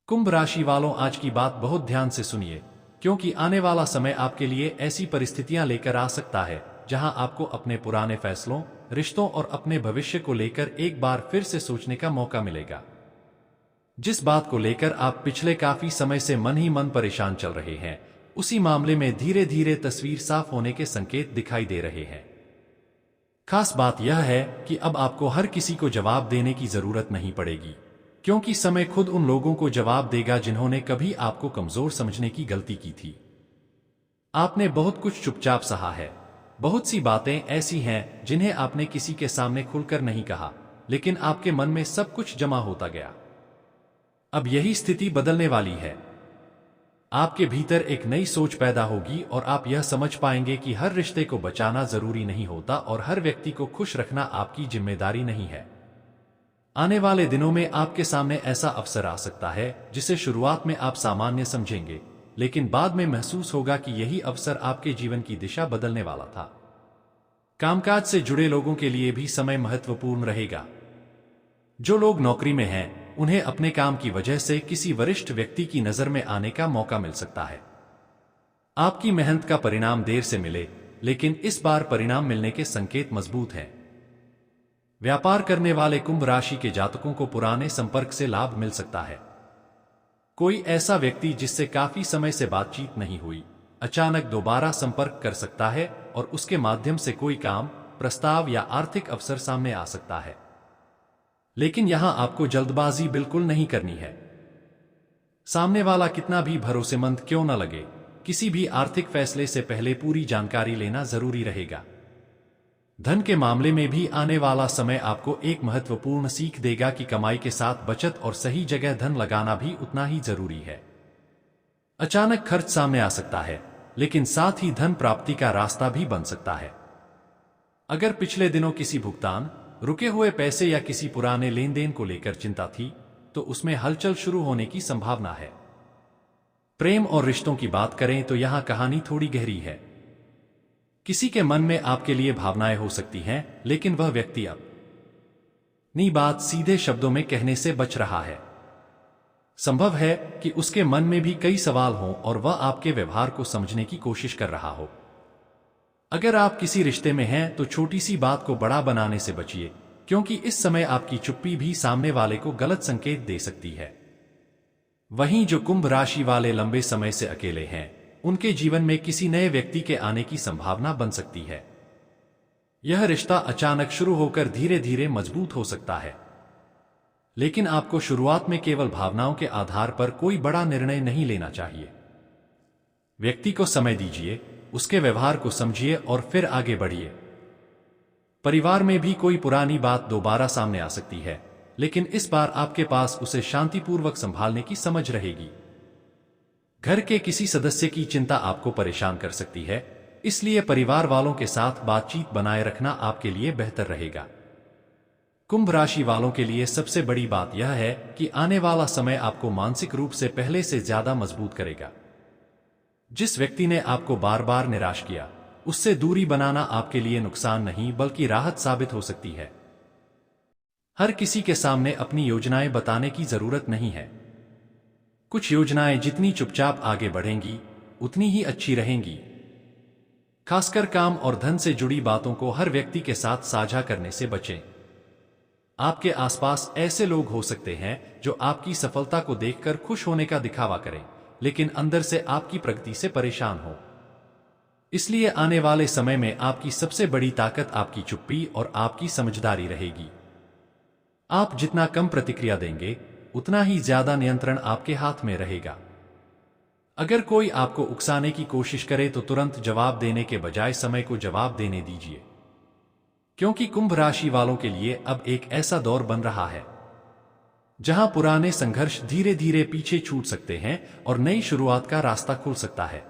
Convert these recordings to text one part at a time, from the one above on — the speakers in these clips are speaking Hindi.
कुंभ राशि वालों, आज की बात बहुत ध्यान से सुनिए, क्योंकि आने वाला समय आपके लिए ऐसी परिस्थितियां लेकर आ सकता है जहां आपको अपने पुराने फैसलों, रिश्तों और अपने भविष्य को लेकर एक बार फिर से सोचने का मौका मिलेगा। जिस बात को लेकर आप पिछले काफी समय से मन ही मन परेशान चल रहे हैं, उसी मामले में धीरे धीरे तस्वीर साफ होने के संकेत दिखाई दे रहे हैं। खास बात यह है कि अब आपको हर किसी को जवाब देने की जरूरत नहीं पड़ेगी, क्योंकि समय खुद उन लोगों को जवाब देगा जिन्होंने कभी आपको कमजोर समझने की गलती की थी। आपने बहुत कुछ चुपचाप सहा है। बहुत सी बातें ऐसी हैं जिन्हें आपने किसी के सामने खुलकर नहीं कहा, लेकिन आपके मन में सब कुछ जमा होता गया। अब यही स्थिति बदलने वाली है। आपके भीतर एक नई सोच पैदा होगी और आप यह समझ पाएंगे कि हर रिश्ते को बचाना जरूरी नहीं होता और हर व्यक्ति को खुश रखना आपकी जिम्मेदारी नहीं है। आने वाले दिनों में आपके सामने ऐसा अवसर आ सकता है जिसे शुरुआत में आप सामान्य समझेंगे, लेकिन बाद में महसूस होगा कि यही अवसर आपके जीवन की दिशा बदलने वाला था। कामकाज से जुड़े लोगों के लिए भी समय महत्वपूर्ण रहेगा। जो लोग नौकरी में हैं, उन्हें अपने काम की वजह से किसी वरिष्ठ व्यक्ति की नजर में आने का मौका मिल सकता है। आपकी मेहनत का परिणाम देर से मिले, लेकिन इस बार परिणाम मिलने के संकेत मजबूत हैं। व्यापार करने वाले कुंभ राशि के जातकों को पुराने संपर्क से लाभ मिल सकता है। कोई ऐसा व्यक्ति जिससे काफी समय से बातचीत नहीं हुई, अचानक दोबारा संपर्क कर सकता है और उसके माध्यम से कोई काम, प्रस्ताव या आर्थिक अवसर सामने आ सकता है। लेकिन यहां आपको जल्दबाजी बिल्कुल नहीं करनी है। सामने वाला कितना भी भरोसेमंद क्यों न लगे, किसी भी आर्थिक फैसले से पहले पूरी जानकारी लेना जरूरी रहेगा। धन के मामले में भी आने वाला समय आपको एक महत्वपूर्ण सीख देगा कि कमाई के साथ बचत और सही जगह धन लगाना भी उतना ही जरूरी है। अचानक खर्च सामने आ सकता है, लेकिन साथ ही धन प्राप्ति का रास्ता भी बन सकता है। अगर पिछले दिनों किसी भुगतान, रुके हुए पैसे या किसी पुराने लेन देन को लेकर चिंता थी, तो उसमें हलचल शुरू होने की संभावना है। प्रेम और रिश्तों की बात करें तो यहां कहानी थोड़ी गहरी है। किसी के मन में आपके लिए भावनाएं हो सकती हैं, लेकिन वह व्यक्ति अपनी बात सीधे शब्दों में कहने से बच रहा है। संभव है कि उसके मन में भी कई सवाल हों और वह आपके व्यवहार को समझने की कोशिश कर रहा हो। अगर आप किसी रिश्ते में हैं तो छोटी सी बात को बड़ा बनाने से बचिए, क्योंकि इस समय आपकी चुप्पी भी सामने वाले को गलत संकेत दे सकती है। वहीं जो कुंभ राशि वाले लंबे समय से अकेले हैं, उनके जीवन में किसी नए व्यक्ति के आने की संभावना बन सकती है। यह रिश्ता अचानक शुरू होकर धीरे धीरे मजबूत हो सकता है, लेकिन आपको शुरुआत में केवल भावनाओं के आधार पर कोई बड़ा निर्णय नहीं लेना चाहिए। व्यक्ति को समय दीजिए, उसके व्यवहार को समझिए और फिर आगे बढ़िए। परिवार में भी कोई पुरानी बात दोबारा सामने आ सकती है, लेकिन इस बार आपके पास उसे शांतिपूर्वक संभालने की समझ रहेगी। घर के किसी सदस्य की चिंता आपको परेशान कर सकती है, इसलिए परिवार वालों के साथ बातचीत बनाए रखना आपके लिए बेहतर रहेगा। कुंभ राशि वालों के लिए सबसे बड़ी बात यह है कि आने वाला समय आपको मानसिक रूप से पहले से ज्यादा मजबूत करेगा। जिस व्यक्ति ने आपको बार बार निराश किया, उससे दूरी बनाना आपके लिए नुकसान नहीं बल्कि राहत साबित हो सकती है। हर किसी के सामने अपनी योजनाएं बताने की जरूरत नहीं है। कुछ योजनाएं जितनी चुपचाप आगे बढ़ेंगी, उतनी ही अच्छी रहेंगी। खासकर काम और धन से जुड़ी बातों को हर व्यक्ति के साथ साझा करने से बचें। आपके आसपास ऐसे लोग हो सकते हैं जो आपकी सफलता को देखकर खुश होने का दिखावा करें, लेकिन अंदर से आपकी प्रगति से परेशान हो। इसलिए आने वाले समय में आपकी सबसे बड़ी ताकत आपकी चुप्पी और आपकी समझदारी रहेगी। आप जितना कम प्रतिक्रिया देंगे, उतना ही ज्यादा नियंत्रण आपके हाथ में रहेगा। अगर कोई आपको उकसाने की कोशिश करे तो तुरंत जवाब देने के बजाय समय को जवाब देने दीजिए, क्योंकि कुंभ राशि वालों के लिए अब एक ऐसा दौर बन रहा है जहां पुराने संघर्ष धीरे धीरे पीछे छूट सकते हैं और नई शुरुआत का रास्ता खुल सकता है।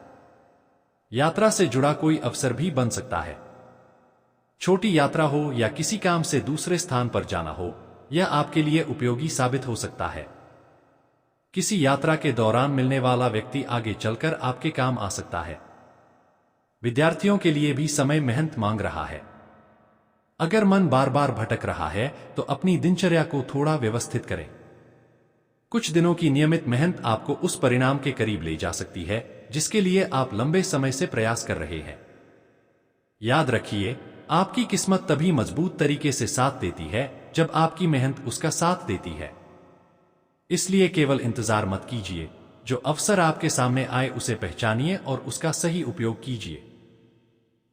यात्रा से जुड़ा कोई अवसर भी बन सकता है। छोटी यात्रा हो या किसी काम से दूसरे स्थान पर जाना हो, यह आपके लिए उपयोगी साबित हो सकता है। किसी यात्रा के दौरान मिलने वाला व्यक्ति आगे चलकर आपके काम आ सकता है। विद्यार्थियों के लिए भी समय मेहनत मांग रहा है। अगर मन बार बार भटक रहा है तो अपनी दिनचर्या को थोड़ा व्यवस्थित करें। कुछ दिनों की नियमित मेहनत आपको उस परिणाम के करीब ले जा सकती है जिसके लिए आप लंबे समय से प्रयास कर रहे हैं। याद रखिए, आपकी किस्मत तभी मजबूत तरीके से साथ देती है जब आपकी मेहनत उसका साथ देती है। इसलिए केवल इंतजार मत कीजिए, जो अवसर आपके सामने आए उसे पहचानिए और उसका सही उपयोग कीजिए।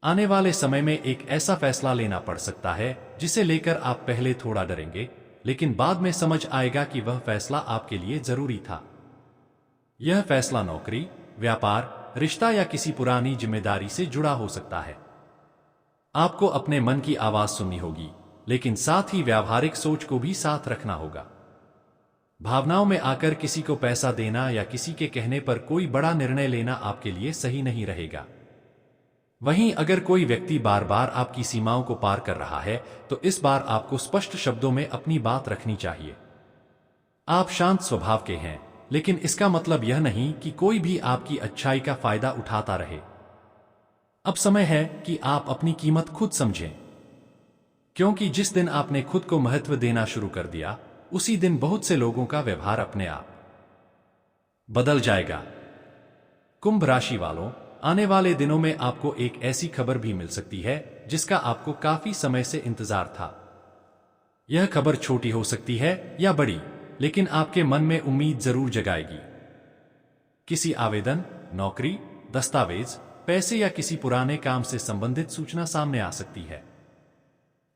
आने वाले समय में एक ऐसा फैसला लेना पड़ सकता है जिसे लेकर आप पहले थोड़ा डरेंगे, लेकिन बाद में समझ आएगा कि वह फैसला आपके लिए जरूरी था। यह फैसला नौकरी, व्यापार, रिश्ता या किसी पुरानी जिम्मेदारी से जुड़ा हो सकता है। आपको अपने मन की आवाज सुननी होगी, लेकिन साथ ही व्यावहारिक सोच को भी साथ रखना होगा। भावनाओं में आकर किसी को पैसा देना या किसी के कहने पर कोई बड़ा निर्णय लेना आपके लिए सही नहीं रहेगा। वहीं अगर कोई व्यक्ति बार बार आपकी सीमाओं को पार कर रहा है, तो इस बार आपको स्पष्ट शब्दों में अपनी बात रखनी चाहिए। आप शांत स्वभाव के हैं, लेकिन इसका मतलब यह नहीं कि कोई भी आपकी अच्छाई का फायदा उठाता रहे। अब समय है कि आप अपनी कीमत खुद समझें, क्योंकि जिस दिन आपने खुद को महत्व देना शुरू कर दिया, उसी दिन बहुत से लोगों का व्यवहार अपने आप बदल जाएगा। कुंभ राशि वालों, आने वाले दिनों में आपको एक ऐसी खबर भी मिल सकती है जिसका आपको काफी समय से इंतजार था। यह खबर छोटी हो सकती है या बड़ी, लेकिन आपके मन में उम्मीद जरूर जगाएगी। किसी आवेदन, नौकरी, दस्तावेज, पैसे या किसी पुराने काम से संबंधित सूचना सामने आ सकती है।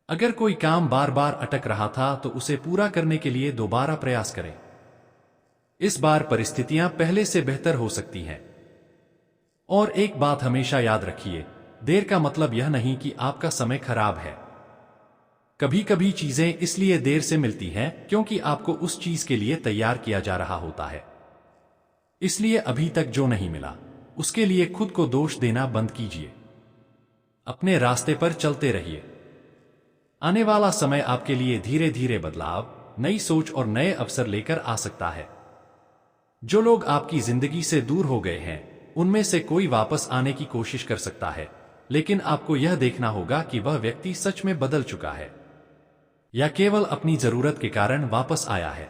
अगर कोई काम बार बार अटक रहा था तो उसे पूरा करने के लिए दोबारा प्रयास करें। इस बार परिस्थितियां पहले से बेहतर हो सकती हैं। और एक बात हमेशा याद रखिए, देर का मतलब यह नहीं कि आपका समय खराब है। कभी कभी चीजें इसलिए देर से मिलती हैं क्योंकि आपको उस चीज के लिए तैयार किया जा रहा होता है। इसलिए अभी तक जो नहीं मिला, उसके लिए खुद को दोष देना बंद कीजिए। अपने रास्ते पर चलते रहिए। आने वाला समय आपके लिए धीरे धीरे बदलाव, नई सोच और नए अवसर लेकर आ सकता है। जो लोग आपकी जिंदगी से दूर हो गए हैं, उनमें से कोई वापस आने की कोशिश कर सकता है, लेकिन आपको यह देखना होगा कि वह व्यक्ति सच में बदल चुका है या केवल अपनी जरूरत के कारण वापस आया है।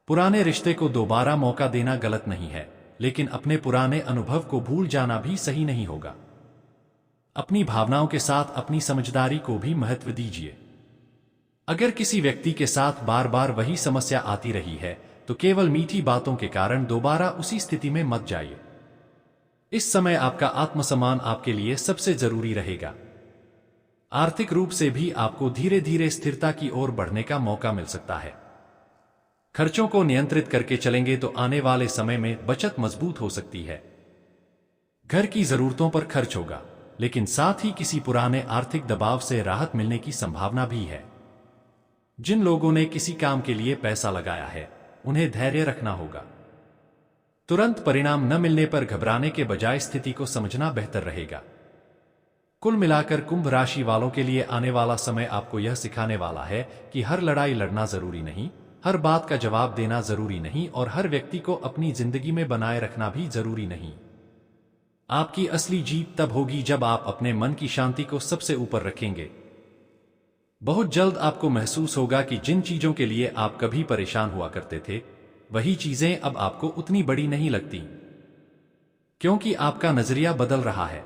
पुराने रिश्ते को दोबारा मौका देना गलत नहीं है, लेकिन अपने पुराने अनुभव को भूल जाना भी सही नहीं होगा। अपनी भावनाओं के साथ अपनी समझदारी को भी महत्व दीजिए। अगर किसी व्यक्ति के साथ बार बार वही समस्या आती रही है, तो केवल मीठी बातों के कारण दोबारा उसी स्थिति में मत जाइए। इस समय आपका आत्मसम्मान आपके लिए सबसे जरूरी रहेगा। आर्थिक रूप से भी आपको धीरे धीरे स्थिरता की ओर बढ़ने का मौका मिल सकता है। खर्चों को नियंत्रित करके चलेंगे तो आने वाले समय में बचत मजबूत हो सकती है। घर की जरूरतों पर खर्च होगा, लेकिन साथ ही किसी पुराने आर्थिक दबाव से राहत मिलने की संभावना भी है। जिन लोगों ने किसी काम के लिए पैसा लगाया है, उन्हें धैर्य रखना होगा। तुरंत परिणाम न मिलने पर घबराने के बजाय स्थिति को समझना बेहतर रहेगा। कुल मिलाकर कुंभ राशि वालों के लिए आने वाला समय आपको यह सिखाने वाला है कि हर लड़ाई लड़ना जरूरी नहीं, हर बात का जवाब देना जरूरी नहीं और हर व्यक्ति को अपनी जिंदगी में बनाए रखना भी जरूरी नहीं। आपकी असली जीत तब होगी जब आप अपने मन की शांति को सबसे ऊपर रखेंगे। बहुत जल्द आपको महसूस होगा कि जिन चीजों के लिए आप कभी परेशान हुआ करते थे, वही चीजें अब आपको उतनी बड़ी नहीं लगती, क्योंकि आपका नजरिया बदल रहा है,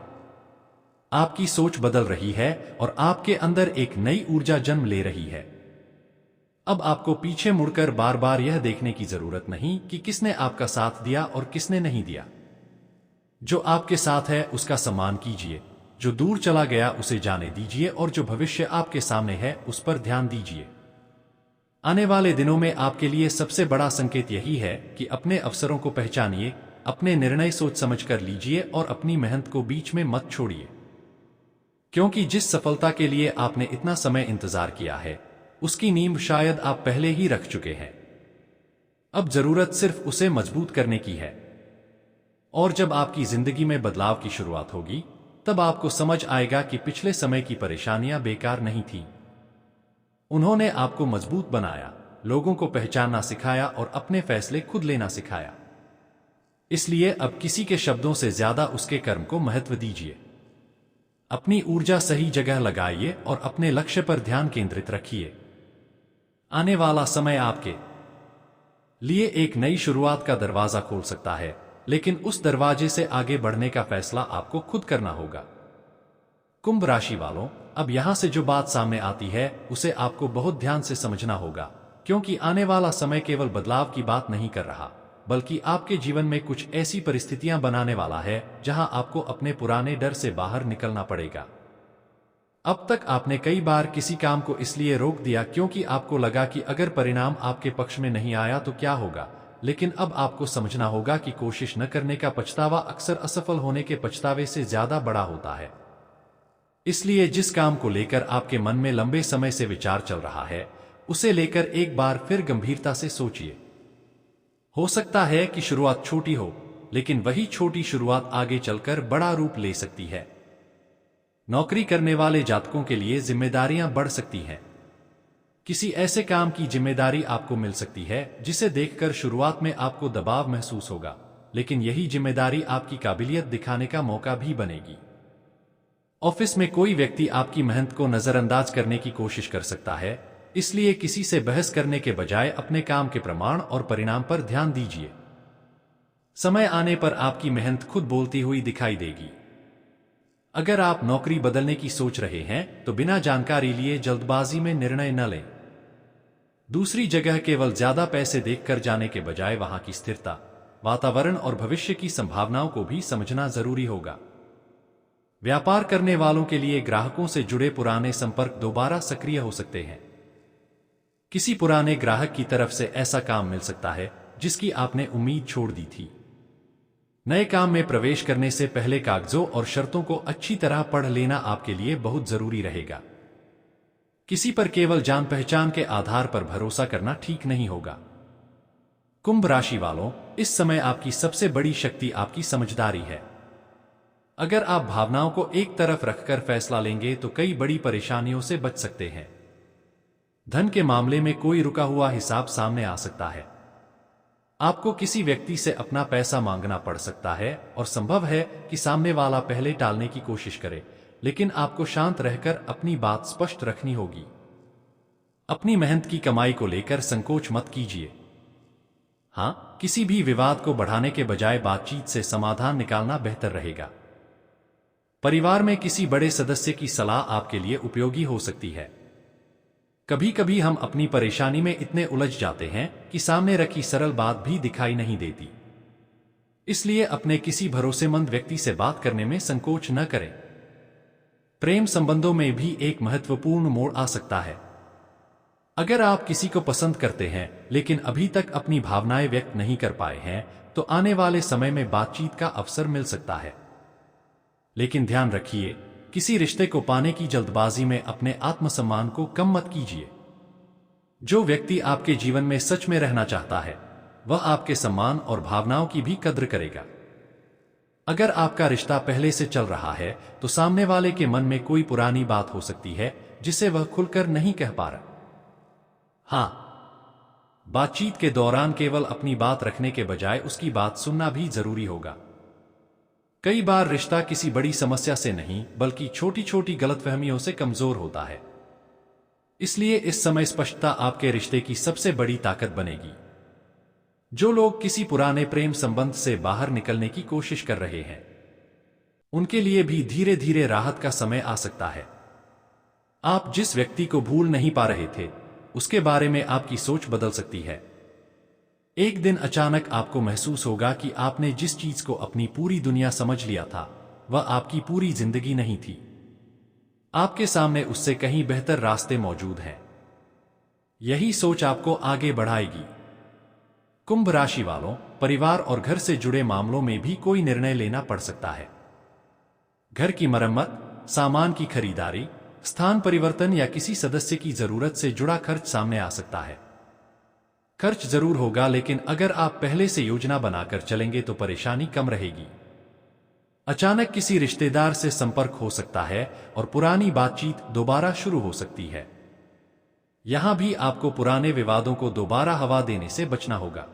आपकी सोच बदल रही है और आपके अंदर एक नई ऊर्जा जन्म ले रही है। अब आपको पीछे मुड़कर बार बार यह देखने की जरूरत नहीं कि किसने आपका साथ दिया और किसने नहीं दिया। जो आपके साथ है उसका सम्मान कीजिए, जो दूर चला गया उसे जाने दीजिए और जो भविष्य आपके सामने है उस पर ध्यान दीजिए। आने वाले दिनों में आपके लिए सबसे बड़ा संकेत यही है कि अपने अवसरों को पहचानिए, अपने निर्णय सोच समझ कर लीजिए और अपनी मेहनत को बीच में मत छोड़िए, क्योंकि जिस सफलता के लिए आपने इतना समय इंतजार किया है, उसकी नींव शायद आप पहले ही रख चुके हैं। अब जरूरत सिर्फ उसे मजबूत करने की है। और जब आपकी जिंदगी में बदलाव की शुरुआत होगी, तब आपको समझ आएगा कि पिछले समय की परेशानियां बेकार नहीं थीं। उन्होंने आपको मजबूत बनाया, लोगों को पहचानना सिखाया और अपने फैसले खुद लेना सिखाया। इसलिए अब किसी के शब्दों से ज्यादा उसके कर्म को महत्व दीजिए। अपनी ऊर्जा सही जगह लगाइए और अपने लक्ष्य पर ध्यान केंद्रित रखिए। आने वाला समय आपके लिए एक नई शुरुआत का दरवाजा खोल सकता है, लेकिन उस दरवाजे से आगे बढ़ने का फैसला आपको खुद करना होगा। कुंभ राशि वालों, अब यहां से जो बात सामने आती है उसे आपको बहुत ध्यान से समझना होगा, क्योंकि आने वाला समय केवल बदलाव की बात नहीं कर रहा, बल्कि आपके जीवन में कुछ ऐसी परिस्थितियां बनाने वाला है जहां आपको अपने पुराने डर से बाहर निकलना पड़ेगा। अब तक आपने कई बार किसी काम को इसलिए रोक दिया क्योंकि आपको लगा कि अगर परिणाम आपके पक्ष में नहीं आया तो क्या होगा, लेकिन अब आपको समझना होगा कि कोशिश न करने का पछतावा अक्सर असफल होने के पछतावे से ज्यादा बड़ा होता है। इसलिए जिस काम को लेकर आपके मन में लंबे समय से विचार चल रहा है, उसे लेकर एक बार फिर गंभीरता से सोचिए। हो सकता है कि शुरुआत छोटी हो, लेकिन वही छोटी शुरुआत आगे चलकर बड़ा रूप ले सकती है। नौकरी करने वाले जातकों के लिए जिम्मेदारियां बढ़ सकती हैं। किसी ऐसे काम की जिम्मेदारी आपको मिल सकती है जिसे देखकर शुरुआत में आपको दबाव महसूस होगा, लेकिन यही जिम्मेदारी आपकी काबिलियत दिखाने का मौका भी बनेगी। ऑफिस में कोई व्यक्ति आपकी मेहनत को नजरअंदाज करने की कोशिश कर सकता है, इसलिए किसी से बहस करने के बजाय अपने काम के प्रमाण और परिणाम पर ध्यान दीजिए। समय आने पर आपकी मेहनत खुद बोलती हुई दिखाई देगी। अगर आप नौकरी बदलने की सोच रहे हैं तो बिना जानकारी लिए जल्दबाजी में निर्णय न लें। दूसरी जगह केवल ज्यादा पैसे देखकर जाने के बजाय वहां की स्थिरता, वातावरण और भविष्य की संभावनाओं को भी समझना जरूरी होगा। व्यापार करने वालों के लिए ग्राहकों से जुड़े पुराने संपर्क दोबारा सक्रिय हो सकते हैं। किसी पुराने ग्राहक की तरफ से ऐसा काम मिल सकता है जिसकी आपने उम्मीद छोड़ दी थी। नए काम में प्रवेश करने से पहले कागजों और शर्तों को अच्छी तरह पढ़ लेना आपके लिए बहुत जरूरी रहेगा। किसी पर केवल जान पहचान के आधार पर भरोसा करना ठीक नहीं होगा। कुंभ राशि वालों, इस समय आपकी सबसे बड़ी शक्ति आपकी समझदारी है। अगर आप भावनाओं को एक तरफ रखकर फैसला लेंगे तो कई बड़ी परेशानियों से बच सकते हैं। धन के मामले में कोई रुका हुआ हिसाब सामने आ सकता है। आपको किसी व्यक्ति से अपना पैसा मांगना पड़ सकता है और संभव है कि सामने वाला पहले टालने की कोशिश करे, लेकिन आपको शांत रहकर अपनी बात स्पष्ट रखनी होगी। अपनी मेहनत की कमाई को लेकर संकोच मत कीजिए। हाँ, किसी भी विवाद को बढ़ाने के बजाय बातचीत से समाधान निकालना बेहतर रहेगा। परिवार में किसी बड़े सदस्य की सलाह आपके लिए उपयोगी हो सकती है। कभी कभी हम अपनी परेशानी में इतने उलझ जाते हैं कि सामने रखी सरल बात भी दिखाई नहीं देती। इसलिए अपने किसी भरोसेमंद व्यक्ति से बात करने में संकोच न करें। प्रेम संबंधों में भी एक महत्वपूर्ण मोड़ आ सकता है। अगर आप किसी को पसंद करते हैं लेकिन अभी तक अपनी भावनाएं व्यक्त नहीं कर पाए हैं, तो आने वाले समय में बातचीत का अवसर मिल सकता है। लेकिन ध्यान रखिए, किसी रिश्ते को पाने की जल्दबाजी में अपने आत्मसम्मान को कम मत कीजिए। जो व्यक्ति आपके जीवन में सच में रहना चाहता है, वह आपके सम्मान और भावनाओं की भी कद्र करेगा। अगर आपका रिश्ता पहले से चल रहा है तो सामने वाले के मन में कोई पुरानी बात हो सकती है जिसे वह खुलकर नहीं कह पा रहा। हाँ, बातचीत के दौरान केवल अपनी बात रखने के बजाय उसकी बात सुनना भी जरूरी होगा। कई बार रिश्ता किसी बड़ी समस्या से नहीं बल्कि छोटी छोटी गलतफहमियों से कमजोर होता है। इसलिए इस समय स्पष्टता आपके रिश्ते की सबसे बड़ी ताकत बनेगी। जो लोग किसी पुराने प्रेम संबंध से बाहर निकलने की कोशिश कर रहे हैं, उनके लिए भी धीरे धीरे राहत का समय आ सकता है। आप जिस व्यक्ति को भूल नहीं पा रहे थे, उसके बारे में आपकी सोच बदल सकती है। एक दिन अचानक आपको महसूस होगा कि आपने जिस चीज को अपनी पूरी दुनिया समझ लिया था, वह आपकी पूरी जिंदगी नहीं थी। आपके सामने उससे कहीं बेहतर रास्ते मौजूद हैं। यही सोच आपको आगे बढ़ाएगी। कुंभ राशि वालों, परिवार और घर से जुड़े मामलों में भी कोई निर्णय लेना पड़ सकता है। घर की मरम्मत, सामान की खरीदारी, स्थान परिवर्तन या किसी सदस्य की जरूरत से जुड़ा खर्च सामने आ सकता है। खर्च जरूर होगा, लेकिन अगर आप पहले से योजना बनाकर चलेंगे तो परेशानी कम रहेगी। अचानक किसी रिश्तेदार से संपर्क हो सकता है और पुरानी बातचीत दोबारा शुरू हो सकती है। यहां भी आपको पुराने विवादों को दोबारा हवा देने से बचना होगा।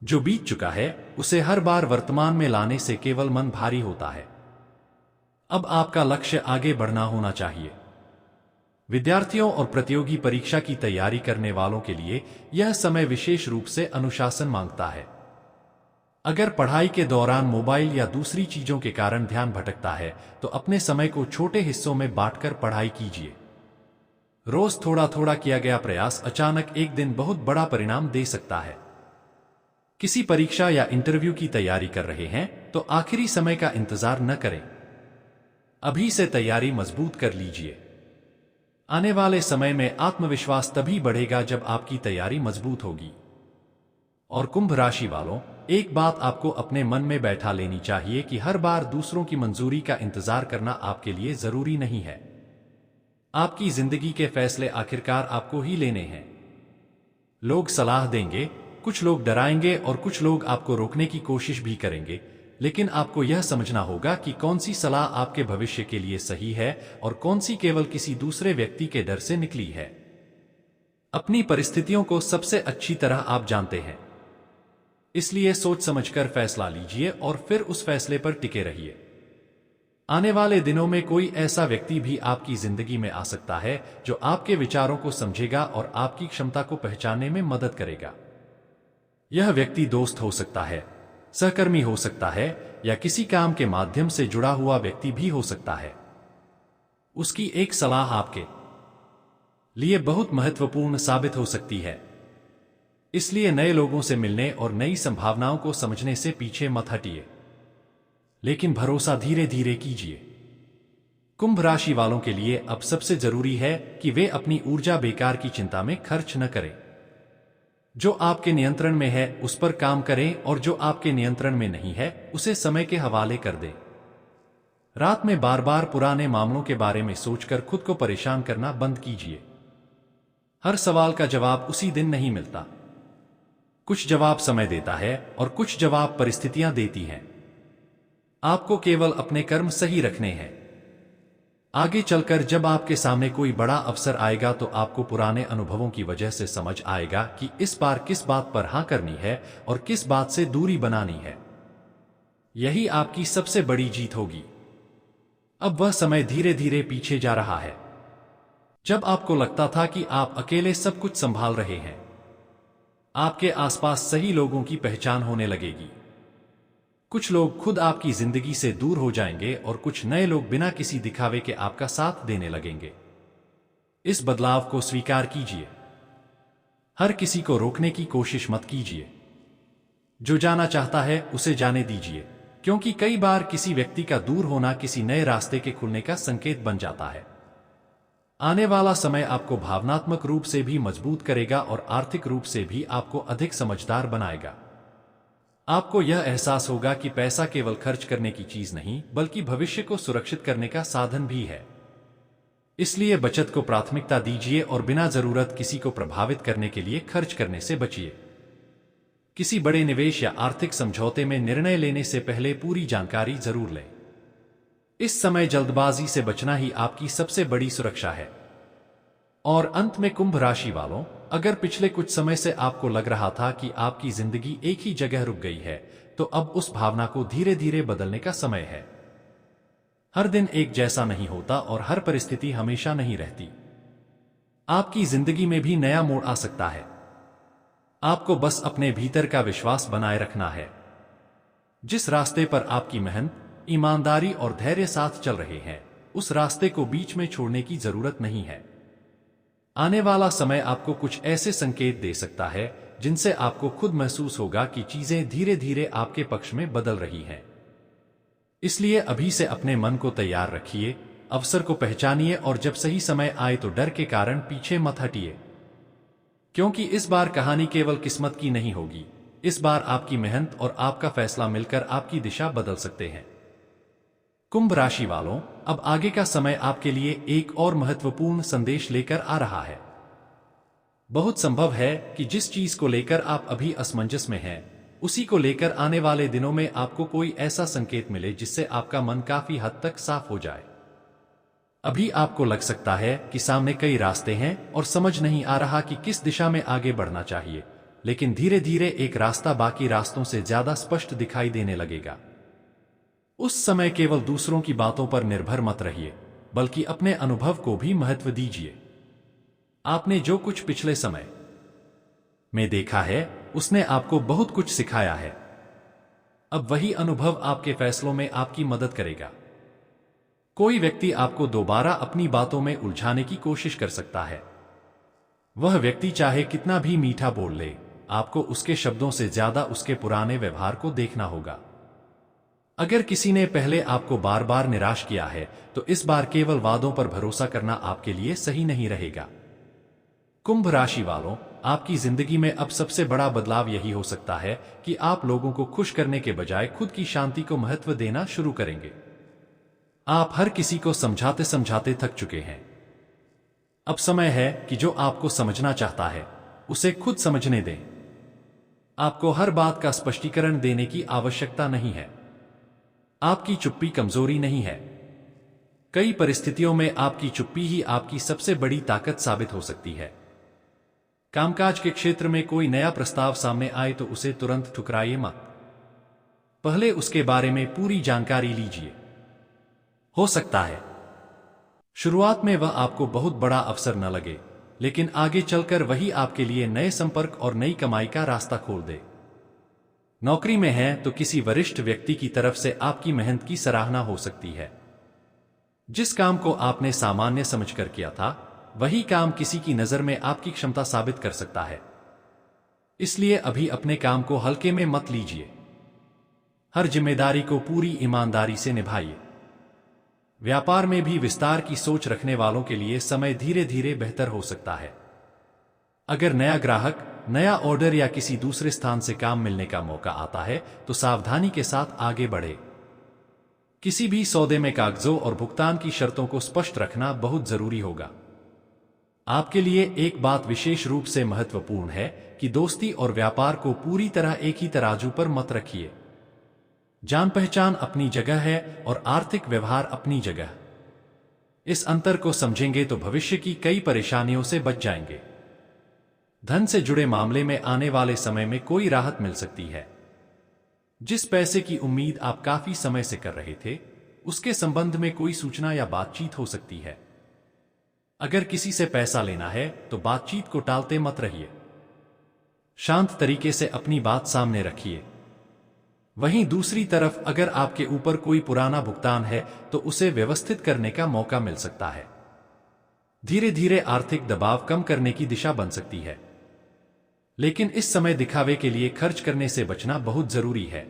जो बीत चुका है उसे हर बार वर्तमान में लाने से केवल मन भारी होता है। अब आपका लक्ष्य आगे बढ़ना होना चाहिए। विद्यार्थियों और प्रतियोगी परीक्षा की तैयारी करने वालों के लिए यह समय विशेष रूप से अनुशासन मांगता है। अगर पढ़ाई के दौरान मोबाइल या दूसरी चीजों के कारण ध्यान भटकता है, तो अपने समय को छोटे हिस्सों में बांटकर पढ़ाई कीजिए। रोज थोड़ा थोड़ा किया गया प्रयास अचानक एक दिन बहुत बड़ा परिणाम दे सकता है। किसी परीक्षा या इंटरव्यू की तैयारी कर रहे हैं तो आखिरी समय का इंतजार न करें, अभी से तैयारी मजबूत कर लीजिए। आने वाले समय में आत्मविश्वास तभी बढ़ेगा जब आपकी तैयारी मजबूत होगी। और कुंभ राशि वालों, एक बात आपको अपने मन में बैठा लेनी चाहिए कि हर बार दूसरों की मंजूरी का इंतजार करना आपके लिए जरूरी नहीं है। आपकी जिंदगी के फैसले आखिरकार आपको ही लेने हैं। लोग सलाह देंगे, कुछ लोग डराएंगे और कुछ लोग आपको रोकने की कोशिश भी करेंगे, लेकिन आपको यह समझना होगा कि कौन सी सलाह आपके भविष्य के लिए सही है और कौन सी केवल किसी दूसरे व्यक्ति के डर से निकली है। अपनी परिस्थितियों को सबसे अच्छी तरह आप जानते हैं, इसलिए सोच समझकर फैसला लीजिए और फिर उस फैसले पर टिके रहिए। आने वाले दिनों में कोई ऐसा व्यक्ति भी आपकी जिंदगी में आ सकता है जो आपके विचारों को समझेगा और आपकी क्षमता को पहचानने में मदद करेगा। यह व्यक्ति दोस्त हो सकता है, सहकर्मी हो सकता है या किसी काम के माध्यम से जुड़ा हुआ व्यक्ति भी हो सकता है। उसकी एक सलाह आपके लिए बहुत महत्वपूर्ण साबित हो सकती है, इसलिए नए लोगों से मिलने और नई संभावनाओं को समझने से पीछे मत हटिए, लेकिन भरोसा धीरे धीरे कीजिए। कुंभ राशि वालों के लिए अब सबसे जरूरी है कि वे अपनी ऊर्जा बेकार की चिंता में खर्च न करें। जो आपके नियंत्रण में है उस पर काम करें और जो आपके नियंत्रण में नहीं है उसे समय के हवाले कर दें। रात में बार बार पुराने मामलों के बारे में सोचकर खुद को परेशान करना बंद कीजिए। हर सवाल का जवाब उसी दिन नहीं मिलता। कुछ जवाब समय देता है और कुछ जवाब परिस्थितियां देती हैं। आपको केवल अपने कर्म सही रखने हैं। आगे चलकर जब आपके सामने कोई बड़ा अवसर आएगा तो आपको पुराने अनुभवों की वजह से समझ आएगा कि इस बार किस बात पर हाँ करनी है और किस बात से दूरी बनानी है। यही आपकी सबसे बड़ी जीत होगी। अब वह समय धीरे धीरे पीछे जा रहा है जब आपको लगता था कि आप अकेले सब कुछ संभाल रहे हैं। आपके आसपास सही लोगों की पहचान होने लगेगी। कुछ लोग खुद आपकी जिंदगी से दूर हो जाएंगे और कुछ नए लोग बिना किसी दिखावे के आपका साथ देने लगेंगे। इस बदलाव को स्वीकार कीजिए। हर किसी को रोकने की कोशिश मत कीजिए। जो जाना चाहता है उसे जाने दीजिए, क्योंकि कई बार किसी व्यक्ति का दूर होना किसी नए रास्ते के खुलने का संकेत बन जाता है। आने वाला समय आपको भावनात्मक रूप से भी मजबूत करेगा और आर्थिक रूप से भी आपको अधिक समझदार बनाएगा। आपको यह एहसास होगा कि पैसा केवल खर्च करने की चीज नहीं बल्कि भविष्य को सुरक्षित करने का साधन भी है। इसलिए बचत को प्राथमिकता दीजिए और बिना जरूरत किसी को प्रभावित करने के लिए खर्च करने से बचिए। किसी बड़े निवेश या आर्थिक समझौते में निर्णय लेने से पहले पूरी जानकारी जरूर लें। इस समय जल्दबाजी से बचना ही आपकी सबसे बड़ी सुरक्षा है। और अंत में कुंभ राशि वालों, अगर पिछले कुछ समय से आपको लग रहा था कि आपकी जिंदगी एक ही जगह रुक गई है, तो अब उस भावना को धीरे धीरे बदलने का समय है। हर दिन एक जैसा नहीं होता और हर परिस्थिति हमेशा नहीं रहती। आपकी जिंदगी में भी नया मोड़ आ सकता है। आपको बस अपने भीतर का विश्वास बनाए रखना है। जिस रास्ते पर आपकी मेहनत, ईमानदारी और धैर्य साथ चल रहे हैं, उस रास्ते को बीच में छोड़ने की जरूरत नहीं है। आने वाला समय आपको कुछ ऐसे संकेत दे सकता है जिनसे आपको खुद महसूस होगा कि चीजें धीरे धीरे आपके पक्ष में बदल रही हैं। इसलिए अभी से अपने मन को तैयार रखिए, अवसर को पहचानिए और जब सही समय आए तो डर के कारण पीछे मत हटिए, क्योंकि इस बार कहानी केवल किस्मत की नहीं होगी। इस बार आपकी मेहनत और आपका फैसला मिलकर आपकी दिशा बदल सकते हैं। कुंभ राशि वालों, अब आगे का समय आपके लिए एक और महत्वपूर्ण संदेश लेकर आ रहा है। बहुत संभव है कि जिस चीज को लेकर आप अभी असमंजस में हैं, उसी को लेकर आने वाले दिनों में आपको कोई ऐसा संकेत मिले जिससे आपका मन काफी हद तक साफ हो जाए। अभी आपको लग सकता है कि सामने कई रास्ते हैं और समझ नहीं आ रहा कि किस दिशा में आगे बढ़ना चाहिए, लेकिन धीरे धीरे एक रास्ता बाकी रास्तों से ज्यादा स्पष्ट दिखाई देने लगेगा। उस समय केवल दूसरों की बातों पर निर्भर मत रहिए, बल्कि अपने अनुभव को भी महत्व दीजिए। आपने जो कुछ पिछले समय में देखा है, उसने आपको बहुत कुछ सिखाया है। अब वही अनुभव आपके फैसलों में आपकी मदद करेगा। कोई व्यक्ति आपको दोबारा अपनी बातों में उलझाने की कोशिश कर सकता है। वह व्यक्ति चाहे कितना भी मीठा बोल ले, आपको उसके शब्दों से ज्यादा उसके पुराने व्यवहार को देखना होगा। अगर किसी ने पहले आपको बार बार निराश किया है, तो इस बार केवल वादों पर भरोसा करना आपके लिए सही नहीं रहेगा। कुंभ राशि वालों, आपकी जिंदगी में अब सबसे बड़ा बदलाव यही हो सकता है कि आप लोगों को खुश करने के बजाय खुद की शांति को महत्व देना शुरू करेंगे। आप हर किसी को समझाते समझाते थक चुके हैं। अब समय है कि जो आपको समझना चाहता है, उसे खुद समझने दें। आपको हर बात का स्पष्टीकरण देने की आवश्यकता नहीं है। आपकी चुप्पी कमजोरी नहीं है। कई परिस्थितियों में आपकी चुप्पी ही आपकी सबसे बड़ी ताकत साबित हो सकती है। कामकाज के क्षेत्र में कोई नया प्रस्ताव सामने आए तो उसे तुरंत ठुकराइए मत। पहले उसके बारे में पूरी जानकारी लीजिए। हो सकता है शुरुआत में वह आपको बहुत बड़ा अवसर न लगे, लेकिन आगे चलकर वही आपके लिए नए संपर्क और नई कमाई का रास्ता खोल दे। नौकरी में है तो किसी वरिष्ठ व्यक्ति की तरफ से आपकी मेहनत की सराहना हो सकती है। जिस काम को आपने सामान्य समझकर किया था, वही काम किसी की नजर में आपकी क्षमता साबित कर सकता है। इसलिए अभी अपने काम को हल्के में मत लीजिए। हर जिम्मेदारी को पूरी ईमानदारी से निभाइए। व्यापार में भी विस्तार की सोच रखने वालों के लिए समय धीरे धीरे बेहतर हो सकता है। अगर नया ग्राहक, नया ऑर्डर या किसी दूसरे स्थान से काम मिलने का मौका आता है, तो सावधानी के साथ आगे बढ़े। किसी भी सौदे में कागजों और भुगतान की शर्तों को स्पष्ट रखना बहुत जरूरी होगा। आपके लिए एक बात विशेष रूप से महत्वपूर्ण है कि दोस्ती और व्यापार को पूरी तरह एक ही तराजू पर मत रखिए। जान पहचान अपनी जगह है और आर्थिक व्यवहार अपनी जगह। इस अंतर को समझेंगे तो भविष्य की कई परेशानियों से बच जाएंगे। धन से जुड़े मामले में आने वाले समय में कोई राहत मिल सकती है। जिस पैसे की उम्मीद आप काफी समय से कर रहे थे, उसके संबंध में कोई सूचना या बातचीत हो सकती है। अगर किसी से पैसा लेना है तो बातचीत को टालते मत रहिए। शांत तरीके से अपनी बात सामने रखिए। वहीं दूसरी तरफ अगर आपके ऊपर कोई पुराना भुगतान है तो उसे व्यवस्थित करने का मौका मिल सकता है। धीरे धीरे आर्थिक दबाव कम करने की दिशा बन सकती है, लेकिन इस समय दिखावे के लिए खर्च करने से बचना बहुत जरूरी है।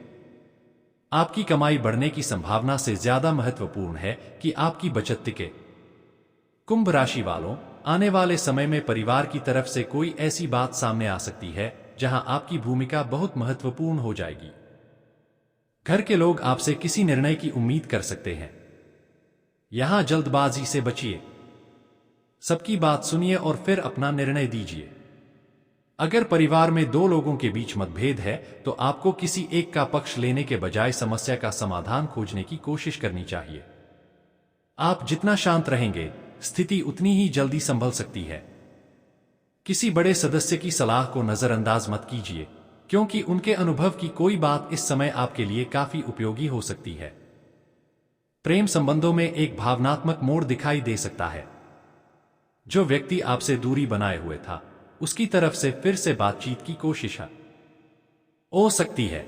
आपकी कमाई बढ़ने की संभावना से ज्यादा महत्वपूर्ण है कि आपकी बचत टिके। कुंभ राशि वालों, आने वाले समय में परिवार की तरफ से कोई ऐसी बात सामने आ सकती है जहां आपकी भूमिका बहुत महत्वपूर्ण हो जाएगी। घर के लोग आपसे किसी निर्णय की उम्मीद कर सकते हैं। यहां जल्दबाजी से बचिए। सबकी बात सुनिए और फिर अपना निर्णय दीजिए। अगर परिवार में दो लोगों के बीच मतभेद है तो आपको किसी एक का पक्ष लेने के बजाय समस्या का समाधान खोजने की कोशिश करनी चाहिए। आप जितना शांत रहेंगे, स्थिति उतनी ही जल्दी संभल सकती है। किसी बड़े सदस्य की सलाह को नजरअंदाज मत कीजिए, क्योंकि उनके अनुभव की कोई बात इस समय आपके लिए काफी उपयोगी हो सकती है। प्रेम संबंधों में एक भावनात्मक मोड़ दिखाई दे सकता है। जो व्यक्ति आपसे दूरी बनाए हुए था, उसकी तरफ से फिर से बातचीत की कोशिश हो सकती है।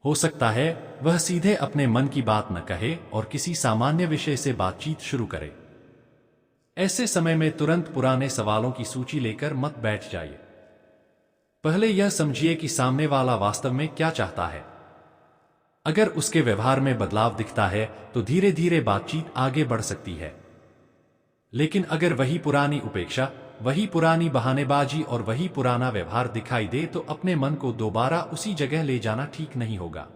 हो सकता है वह सीधे अपने मन की बात न कहे और किसी सामान्य विषय से बातचीत शुरू करे। ऐसे समय में तुरंत पुराने सवालों की सूची लेकर मत बैठ जाइए। पहले यह समझिए कि सामने वाला वास्तव में क्या चाहता है। अगर उसके व्यवहार में बदलाव दिखता है तो धीरे धीरे बातचीत आगे बढ़ सकती है। लेकिन अगर वही पुरानी उपेक्षा, वही पुरानी बहानेबाजी और वही पुराना व्यवहार दिखाई दे तो अपने मन को दोबारा उसी जगह ले जाना ठीक नहीं होगा।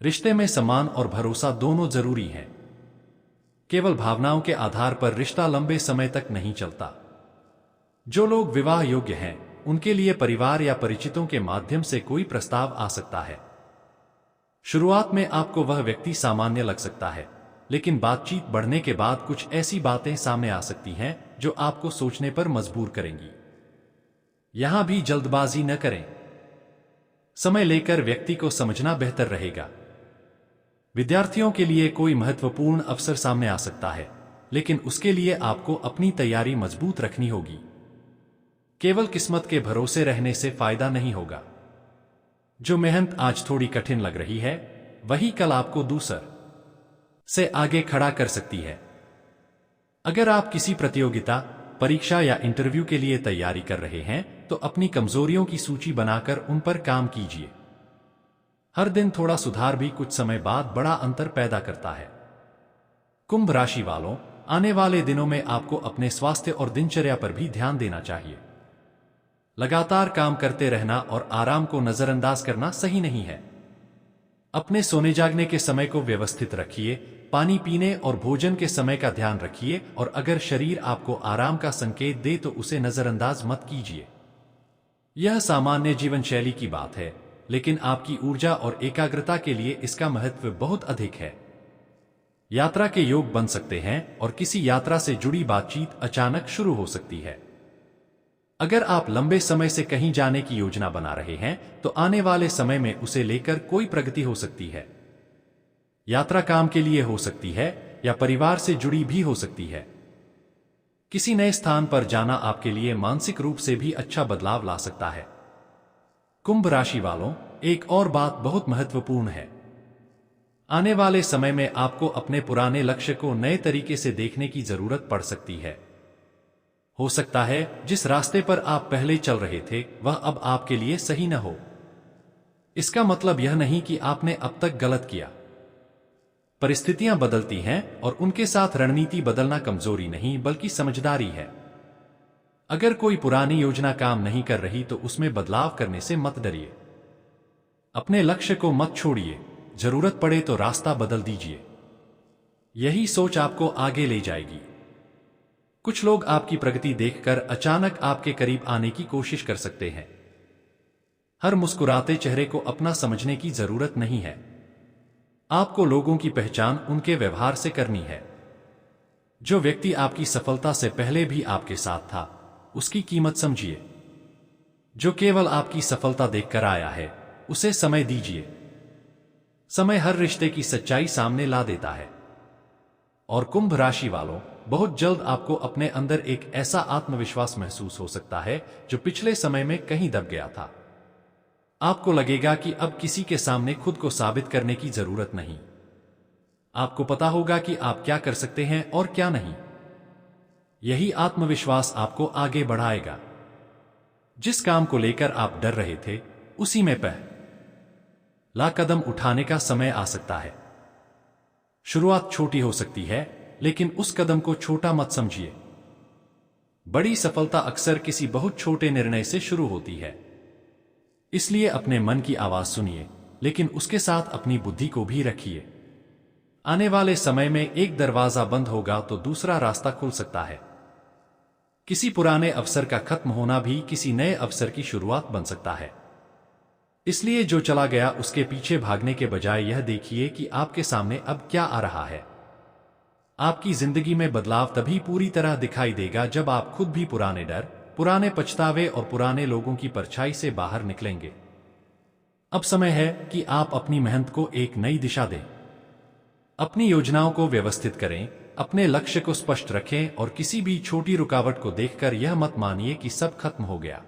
रिश्ते में सम्मान और भरोसा दोनों जरूरी हैं। केवल भावनाओं के आधार पर रिश्ता लंबे समय तक नहीं चलता। जो लोग विवाह योग्य हैं, उनके लिए परिवार या परिचितों के माध्यम से कोई प्रस्ताव आ सकता है। शुरुआत में आपको वह व्यक्ति सामान्य लग सकता है, लेकिन बातचीत बढ़ने के बाद कुछ ऐसी बातें सामने आ सकती हैं जो आपको सोचने पर मजबूर करेंगी। यहां भी जल्दबाजी न करें। समय लेकर व्यक्ति को समझना बेहतर रहेगा। विद्यार्थियों के लिए कोई महत्वपूर्ण अवसर सामने आ सकता है, लेकिन उसके लिए आपको अपनी तैयारी मजबूत रखनी होगी। केवल किस्मत के भरोसे रहने से फायदा नहीं होगा। जो मेहनत आज थोड़ी कठिन लग रही है, वही कल आपको दूसर से आगे खड़ा कर सकती है। अगर आप किसी प्रतियोगिता, परीक्षा या इंटरव्यू के लिए तैयारी कर रहे हैं, तो अपनी कमजोरियों की सूची बनाकर उन पर काम कीजिए। हर दिन थोड़ा सुधार भी कुछ समय बाद बड़ा अंतर पैदा करता है। कुंभ राशि वालों, आने वाले दिनों में आपको अपने स्वास्थ्य और दिनचर्या पर भी ध्यान देना चाहिए। लगातार काम करते रहना और आराम को नजरअंदाज करना सही नहीं है। अपने सोने जागने के समय को व्यवस्थित रखिए, पानी पीने और भोजन के समय का ध्यान रखिए, और अगर शरीर आपको आराम का संकेत दे तो उसे नजरअंदाज मत कीजिए। यह सामान्य जीवन शैली की बात है, लेकिन आपकी ऊर्जा और एकाग्रता के लिए इसका महत्व बहुत अधिक है। यात्रा के योग बन सकते हैं और किसी यात्रा से जुड़ी बातचीत अचानक शुरू हो सकती है। अगर आप लंबे समय से कहीं जाने की योजना बना रहे हैं, तो आने वाले समय में उसे लेकर कोई प्रगति हो सकती है। यात्रा काम के लिए हो सकती है या परिवार से जुड़ी भी हो सकती है। किसी नए स्थान पर जाना आपके लिए मानसिक रूप से भी अच्छा बदलाव ला सकता है। कुंभ राशि वालों, एक और बात बहुत महत्वपूर्ण है। आने वाले समय में आपको अपने पुराने लक्ष्य को नए तरीके से देखने की जरूरत पड़ सकती है। हो सकता है जिस रास्ते पर आप पहले चल रहे थे वह अब आपके लिए सही न हो। इसका मतलब यह नहीं कि आपने अब तक गलत किया। परिस्थितियां बदलती हैं और उनके साथ रणनीति बदलना कमजोरी नहीं बल्कि समझदारी है। अगर कोई पुरानी योजना काम नहीं कर रही तो उसमें बदलाव करने से मत डरिए। अपने लक्ष्य को मत छोड़िए, जरूरत पड़े तो रास्ता बदल दीजिए। यही सोच आपको आगे ले जाएगी। कुछ लोग आपकी प्रगति देखकर अचानक आपके करीब आने की कोशिश कर सकते हैं। हर मुस्कुराते चेहरे को अपना समझने की जरूरत नहीं है। आपको लोगों की पहचान उनके व्यवहार से करनी है। जो व्यक्ति आपकी सफलता से पहले भी आपके साथ था, उसकी कीमत समझिए। जो केवल आपकी सफलता देखकर आया है, उसे समय दीजिए। समय हर रिश्ते की सच्चाई सामने ला देता है। और कुंभ राशि वालों, बहुत जल्द आपको अपने अंदर एक ऐसा आत्मविश्वास महसूस हो सकता है जो पिछले समय में कहीं दब गया था। आपको लगेगा कि अब किसी के सामने खुद को साबित करने की जरूरत नहीं। आपको पता होगा कि आप क्या कर सकते हैं और क्या नहीं। यही आत्मविश्वास आपको आगे बढ़ाएगा। जिस काम को लेकर आप डर रहे थे, उसी में पहला कदम उठाने का समय आ सकता है। शुरुआत छोटी हो सकती है, लेकिन उस कदम को छोटा मत समझिए। बड़ी सफलता अक्सर किसी बहुत छोटे निर्णय से शुरू होती है। इसलिए अपने मन की आवाज सुनिए, लेकिन उसके साथ अपनी बुद्धि को भी रखिए। आने वाले समय में एक दरवाजा बंद होगा तो दूसरा रास्ता खुल सकता है। किसी पुराने अवसर का खत्म होना भी किसी नए अवसर की शुरुआत बन सकता है। इसलिए जो चला गया उसके पीछे भागने के बजाय यह देखिए कि आपके सामने अब क्या आ रहा है। आपकी जिंदगी में बदलाव तभी पूरी तरह दिखाई देगा जब आप खुद भी पुराने डर, पुराने पछतावे और पुराने लोगों की परछाई से बाहर निकलेंगे। अब समय है कि आप अपनी मेहनत को एक नई दिशा दें। अपनी योजनाओं को व्यवस्थित करें, अपने लक्ष्य को स्पष्ट रखें और किसी भी छोटी रुकावट को देखकर यह मत मानिए कि सब खत्म हो गया।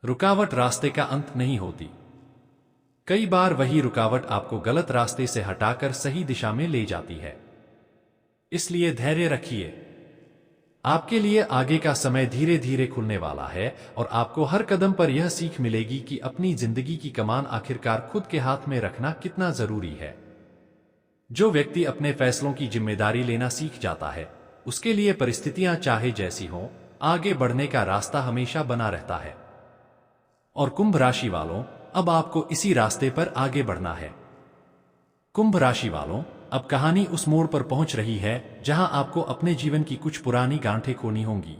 रुकावट रास्ते का अंत नहीं होती। कई बार वही रुकावट आपको गलत रास्ते से हटाकर सही दिशा में ले जाती है। इसलिए धैर्य रखिए। आपके लिए आगे का समय धीरे धीरे खुलने वाला है और आपको हर कदम पर यह सीख मिलेगी कि अपनी जिंदगी की कमान आखिरकार खुद के हाथ में रखना कितना जरूरी है। जो व्यक्ति अपने फैसलों की जिम्मेदारी लेना सीख जाता है, उसके लिए परिस्थितियां चाहे जैसी हों, आगे बढ़ने का रास्ता हमेशा बना रहता है। और कुंभ राशि वालों, अब आपको इसी रास्ते पर आगे बढ़ना है। कुंभ राशि वालों, अब कहानी उस मोड़ पर पहुंच रही है जहां आपको अपने जीवन की कुछ पुरानी गांठें खोनी होंगी।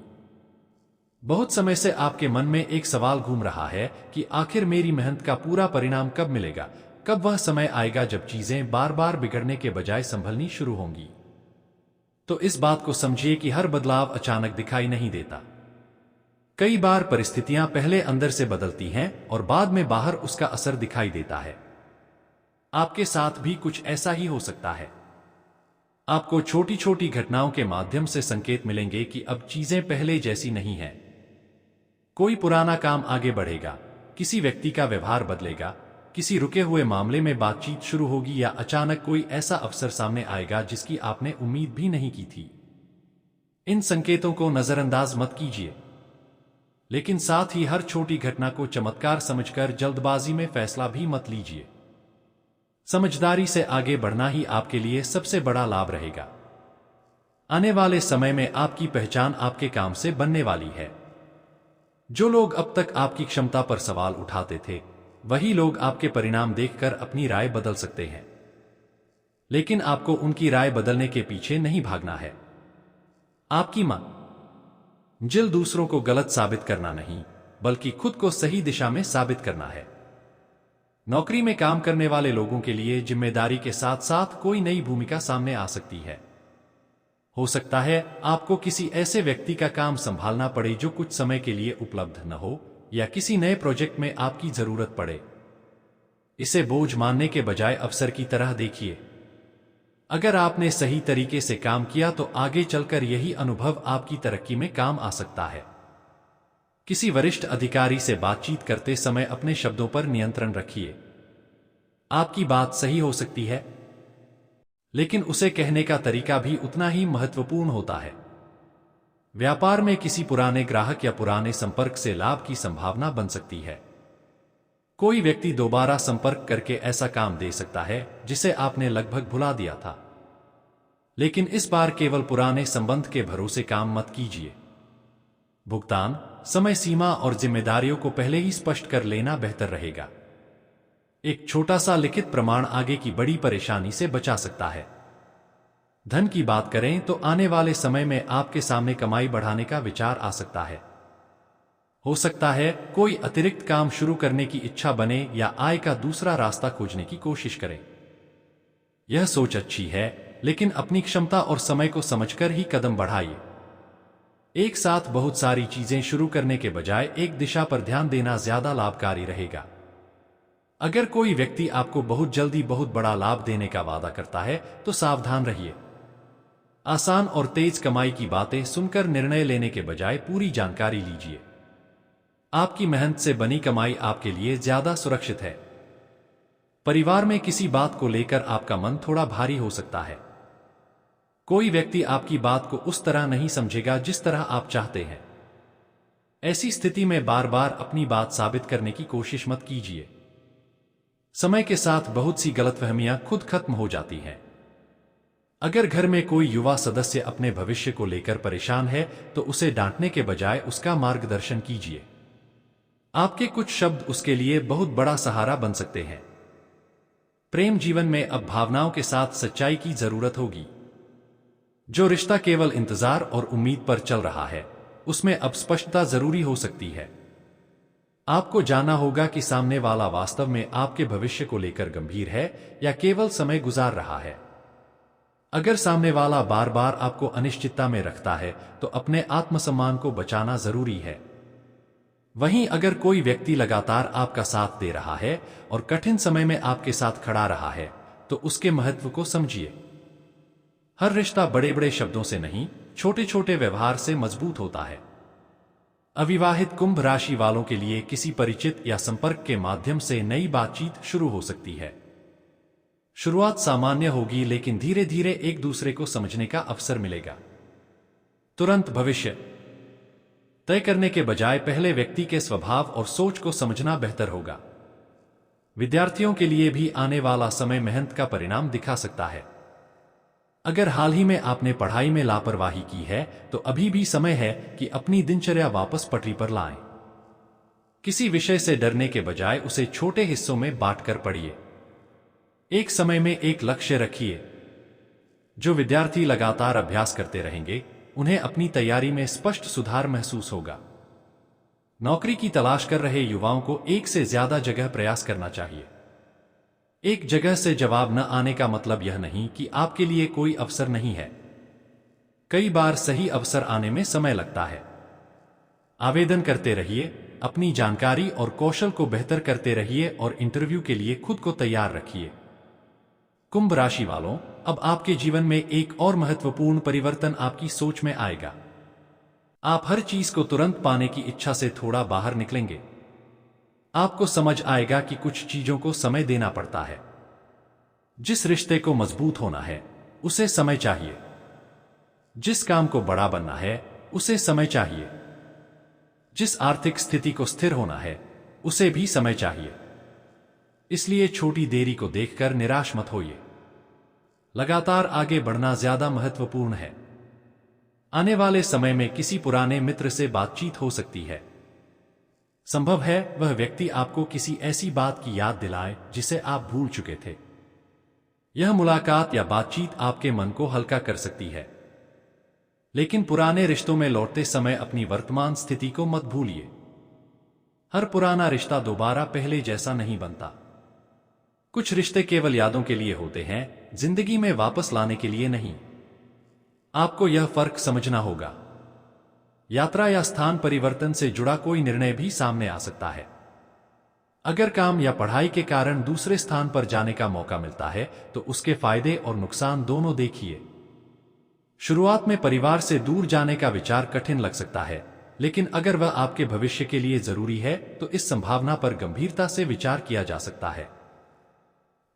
बहुत समय से आपके मन में एक सवाल घूम रहा है कि आखिर मेरी मेहनत का पूरा परिणाम कब मिलेगा, कब वह समय आएगा जब चीजें बार बार बिगड़ने के बजाय संभलनी शुरू होंगी। तो इस बात को समझिए कि हर बदलाव अचानक दिखाई नहीं देता। कई बार परिस्थितियां पहले अंदर से बदलती हैं और बाद में बाहर उसका असर दिखाई देता है। आपके साथ भी कुछ ऐसा ही हो सकता है। आपको छोटी छोटी घटनाओं के माध्यम से संकेत मिलेंगे कि अब चीजें पहले जैसी नहीं हैं। कोई पुराना काम आगे बढ़ेगा, किसी व्यक्ति का व्यवहार बदलेगा, किसी रुके हुए मामले में बातचीत शुरू होगी या अचानक कोई ऐसा अवसर सामने आएगा जिसकी आपने उम्मीद भी नहीं की थी। इन संकेतों को नजरअंदाज मत कीजिए, लेकिन साथ ही हर छोटी घटना को चमत्कार समझकर जल्दबाजी में फैसला भी मत लीजिए। समझदारी से आगे बढ़ना ही आपके लिए सबसे बड़ा लाभ रहेगा। आने वाले समय में आपकी पहचान आपके काम से बनने वाली है। जो लोग अब तक आपकी क्षमता पर सवाल उठाते थे, वही लोग आपके परिणाम देखकर अपनी राय बदल सकते हैं। लेकिन आपको उनकी राय बदलने के पीछे नहीं भागना है। आपकी मंजिल दूसरों को गलत साबित करना नहीं, बल्कि खुद को सही दिशा में साबित करना है। नौकरी में काम करने वाले लोगों के लिए जिम्मेदारी के साथ साथ कोई नई भूमिका सामने आ सकती है। हो सकता है आपको किसी ऐसे व्यक्ति का काम संभालना पड़े जो कुछ समय के लिए उपलब्ध न हो, या किसी नए प्रोजेक्ट में आपकी जरूरत पड़े। इसे बोझ मानने के बजाय अवसर की तरह देखिए। अगर आपने सही तरीके से काम किया तो आगे चलकर यही अनुभव आपकी तरक्की में काम आ सकता है। किसी वरिष्ठ अधिकारी से बातचीत करते समय अपने शब्दों पर नियंत्रण रखिए। आपकी बात सही हो सकती है, लेकिन उसे कहने का तरीका भी उतना ही महत्वपूर्ण होता है। व्यापार में किसी पुराने ग्राहक या पुराने संपर्क से लाभ की संभावना बन सकती है। कोई व्यक्ति दोबारा संपर्क करके ऐसा काम दे सकता है जिसे आपने लगभग भुला दिया था। लेकिन इस बार केवल पुराने संबंध के भरोसे काम मत कीजिए। भुगतान, समय सीमा और जिम्मेदारियों को पहले ही स्पष्ट कर लेना बेहतर रहेगा। एक छोटा सा लिखित प्रमाण आगे की बड़ी परेशानी से बचा सकता है। धन की बात करें तो आने वाले समय में आपके सामने कमाई बढ़ाने का विचार आ सकता है। हो सकता है कोई अतिरिक्त काम शुरू करने की इच्छा बने या आय का दूसरा रास्ता खोजने की कोशिश करें। यह सोच अच्छी है, लेकिन अपनी क्षमता और समय को समझकर ही कदम बढ़ाइए। एक साथ बहुत सारी चीजें शुरू करने के बजाय एक दिशा पर ध्यान देना ज्यादा लाभकारी रहेगा। अगर कोई व्यक्ति आपको बहुत जल्दी बहुत बड़ा लाभ देने का वादा करता है तो सावधान रहिए। आसान और तेज कमाई की बातें सुनकर निर्णय लेने के बजाय पूरी जानकारी लीजिए। आपकी मेहनत से बनी कमाई आपके लिए ज्यादा सुरक्षित है। परिवार में किसी बात को लेकर आपका मन थोड़ा भारी हो सकता है। कोई व्यक्ति आपकी बात को उस तरह नहीं समझेगा जिस तरह आप चाहते हैं। ऐसी स्थिति में बार बार अपनी बात साबित करने की कोशिश मत कीजिए। समय के साथ बहुत सी गलतफहमियां खुद खत्म हो जाती हैं। अगर घर में कोई युवा सदस्य अपने भविष्य को लेकर परेशान है तो उसे डांटने के बजाय उसका मार्गदर्शन कीजिए। आपके कुछ शब्द उसके लिए बहुत बड़ा सहारा बन सकते हैं। प्रेम जीवन में अब भावनाओं के साथ सच्चाई की जरूरत होगी। जो रिश्ता केवल इंतजार और उम्मीद पर चल रहा है, उसमें अब स्पष्टता जरूरी हो सकती है। आपको जानना होगा कि सामने वाला वास्तव में आपके भविष्य को लेकर गंभीर है या केवल समय गुजार रहा है। अगर सामने वाला बार बार आपको अनिश्चितता में रखता है तो अपने आत्मसम्मान को बचाना जरूरी है। वहीं अगर कोई व्यक्ति लगातार आपका साथ दे रहा है और कठिन समय में आपके साथ खड़ा रहा है तो उसके महत्व को समझिए। हर रिश्ता बड़े बड़े शब्दों से नहीं, छोटे छोटे व्यवहार से मजबूत होता है। अविवाहित कुंभ राशि वालों के लिए किसी परिचित या संपर्क के माध्यम से नई बातचीत शुरू हो सकती है। शुरुआत सामान्य होगी, लेकिन धीरे धीरे एक दूसरे को समझने का अवसर मिलेगा। तुरंत भविष्य तय करने के बजाय पहले व्यक्ति के स्वभाव और सोच को समझना बेहतर होगा। विद्यार्थियों के लिए भी आने वाला समय मेहनत का परिणाम दिखा सकता है। अगर हाल ही में आपने पढ़ाई में लापरवाही की है तो अभी भी समय है कि अपनी दिनचर्या वापस पटरी पर लाएं। किसी विषय से डरने के बजाय उसे छोटे हिस्सों में बांटकर पढ़िए। एक समय में एक लक्ष्य रखिए। जो विद्यार्थी लगातार अभ्यास करते रहेंगे, उन्हें अपनी तैयारी में स्पष्ट सुधार महसूस होगा। नौकरी की तलाश कर रहे युवाओं को एक से ज्यादा जगह प्रयास करना चाहिए। एक जगह से जवाब न आने का मतलब यह नहीं कि आपके लिए कोई अवसर नहीं है। कई बार सही अवसर आने में समय लगता है। आवेदन करते रहिए, अपनी जानकारी और कौशल को बेहतर करते रहिए और इंटरव्यू के लिए खुद को तैयार रखिए। कुंभ राशि वालों, अब आपके जीवन में एक और महत्वपूर्ण परिवर्तन आपकी सोच में आएगा। आप हर चीज को तुरंत पाने की इच्छा से थोड़ा बाहर निकलेंगे। आपको समझ आएगा कि कुछ चीजों को समय देना पड़ता है। जिस रिश्ते को मजबूत होना है उसे समय चाहिए। जिस काम को बड़ा बनना है उसे समय चाहिए। जिस आर्थिक स्थिति को स्थिर होना है उसे भी समय चाहिए। इसलिए छोटी देरी को देखकर निराश मत होइए। लगातार आगे बढ़ना ज्यादा महत्वपूर्ण है। आने वाले समय में किसी पुराने मित्र से बातचीत हो सकती है। संभव है वह व्यक्ति आपको किसी ऐसी बात की याद दिलाए जिसे आप भूल चुके थे। यह मुलाकात या बातचीत आपके मन को हल्का कर सकती है। लेकिन पुराने रिश्तों में लौटते समय अपनी वर्तमान स्थिति को मत भूलिए। हर पुराना रिश्ता दोबारा पहले जैसा नहीं बनता। कुछ रिश्ते केवल यादों के लिए होते हैं, जिंदगी में वापस लाने के लिए नहीं। आपको यह फर्क समझना होगा। यात्रा या स्थान परिवर्तन से जुड़ा कोई निर्णय भी सामने आ सकता है। अगर काम या पढ़ाई के कारण दूसरे स्थान पर जाने का मौका मिलता है तो उसके फायदे और नुकसान दोनों देखिए। शुरुआत में परिवार से दूर जाने का विचार कठिन लग सकता है, लेकिन अगर वह आपके भविष्य के लिए जरूरी है तो इस संभावना पर गंभीरता से विचार किया जा सकता है।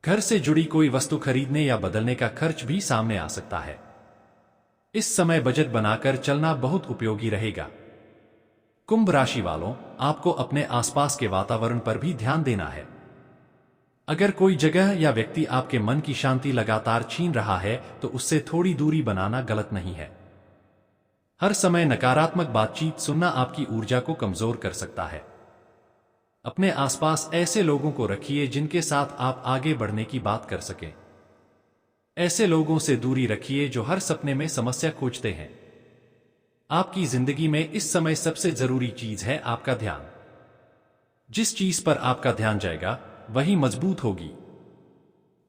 घर से जुड़ी कोई वस्तु खरीदने या बदलने का खर्च भी सामने आ सकता है। इस समय बजट बनाकर चलना बहुत उपयोगी रहेगा। कुंभ राशि वालों, आपको अपने आसपास के वातावरण पर भी ध्यान देना है। अगर कोई जगह या व्यक्ति आपके मन की शांति लगातार छीन रहा है तो उससे थोड़ी दूरी बनाना गलत नहीं है। हर समय नकारात्मक बातचीत सुनना आपकी ऊर्जा को कमजोर कर सकता है। अपने आसपास ऐसे लोगों को रखिए जिनके साथ आप आगे बढ़ने की बात कर सकें। ऐसे लोगों से दूरी रखिए जो हर सपने में समस्या खोजते हैं। आपकी जिंदगी में इस समय सबसे जरूरी चीज है आपका ध्यान। जिस चीज पर आपका ध्यान जाएगा वही मजबूत होगी।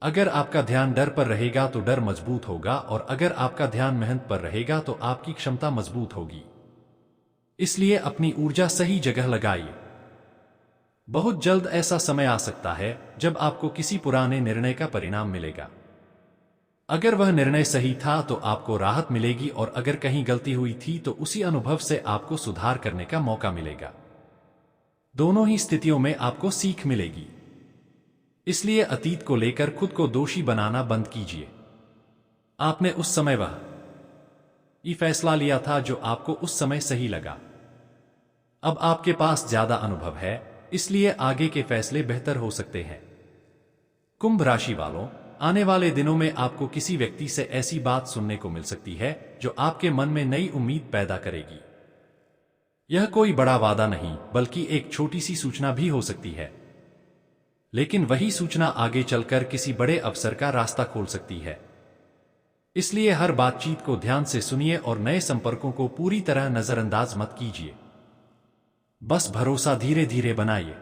अगर आपका ध्यान डर पर रहेगा तो डर मजबूत होगा, और अगर आपका ध्यान मेहनत पर रहेगा तो आपकी क्षमता मजबूत होगी। इसलिए अपनी ऊर्जा सही जगह लगाइए। बहुत जल्द ऐसा समय आ सकता है जब आपको किसी पुराने निर्णय का परिणाम मिलेगा। अगर वह निर्णय सही था तो आपको राहत मिलेगी, और अगर कहीं गलती हुई थी तो उसी अनुभव से आपको सुधार करने का मौका मिलेगा। दोनों ही स्थितियों में आपको सीख मिलेगी। इसलिए अतीत को लेकर खुद को दोषी बनाना बंद कीजिए। आपने उस समय वह फैसला लिया था जो आपको उस समय सही लगा। अब आपके पास ज्यादा अनुभव है, इसलिए आगे के फैसले बेहतर हो सकते हैं। कुंभ राशि वालों, आने वाले दिनों में आपको किसी व्यक्ति से ऐसी बात सुनने को मिल सकती है जो आपके मन में नई उम्मीद पैदा करेगी। यह कोई बड़ा वादा नहीं बल्कि एक छोटी सी सूचना भी हो सकती है, लेकिन वही सूचना आगे चलकर किसी बड़े अवसर का रास्ता खोल सकती है। इसलिए हर बातचीत को ध्यान से सुनिए और नए संपर्कों को पूरी तरह नजरअंदाज मत कीजिए। बस भरोसा धीरे धीरे बनाइए।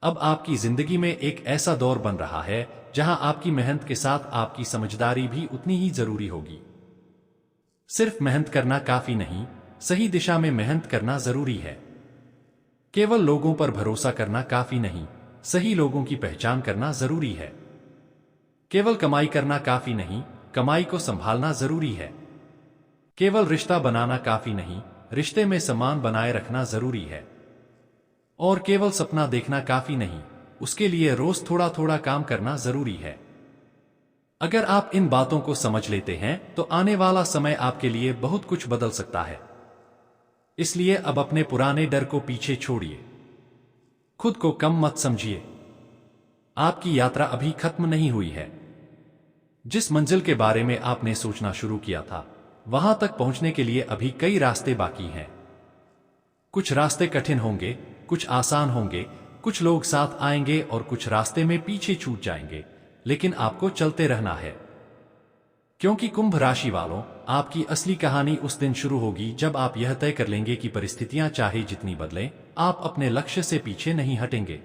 अब आपकी जिंदगी में एक ऐसा दौर बन रहा है जहां आपकी मेहनत के साथ आपकी समझदारी भी उतनी ही जरूरी होगी। सिर्फ मेहनत करना काफी नहीं, सही दिशा में मेहनत करना जरूरी है। केवल लोगों पर भरोसा करना काफी नहीं, सही लोगों की पहचान करना जरूरी है। केवल कमाई करना काफी नहीं, कमाई को संभालना जरूरी है। केवल रिश्ता बनाना काफी नहीं, रिश्ते में सम्मान बनाए रखना जरूरी है। और केवल सपना देखना काफी नहीं, उसके लिए रोज थोड़ा थोड़ा काम करना जरूरी है। अगर आप इन बातों को समझ लेते हैं तो आने वाला समय आपके लिए बहुत कुछ बदल सकता है। इसलिए अब अपने पुराने डर को पीछे छोड़िए। खुद को कम मत समझिए। आपकी यात्रा अभी खत्म नहीं हुई है। जिस मंजिल के बारे में आपने सोचना शुरू किया था, वहां तक पहुंचने के लिए अभी कई रास्ते बाकी हैं। कुछ रास्ते कठिन होंगे, कुछ आसान होंगे, कुछ लोग साथ आएंगे और कुछ रास्ते में पीछे छूट जाएंगे, लेकिन आपको चलते रहना है। क्योंकि कुंभ राशि वालों, आपकी असली कहानी उस दिन शुरू होगी जब आप यह तय कर लेंगे कि परिस्थितियां चाहे जितनी बदलें, आप अपने लक्ष्य से पीछे नहीं हटेंगे।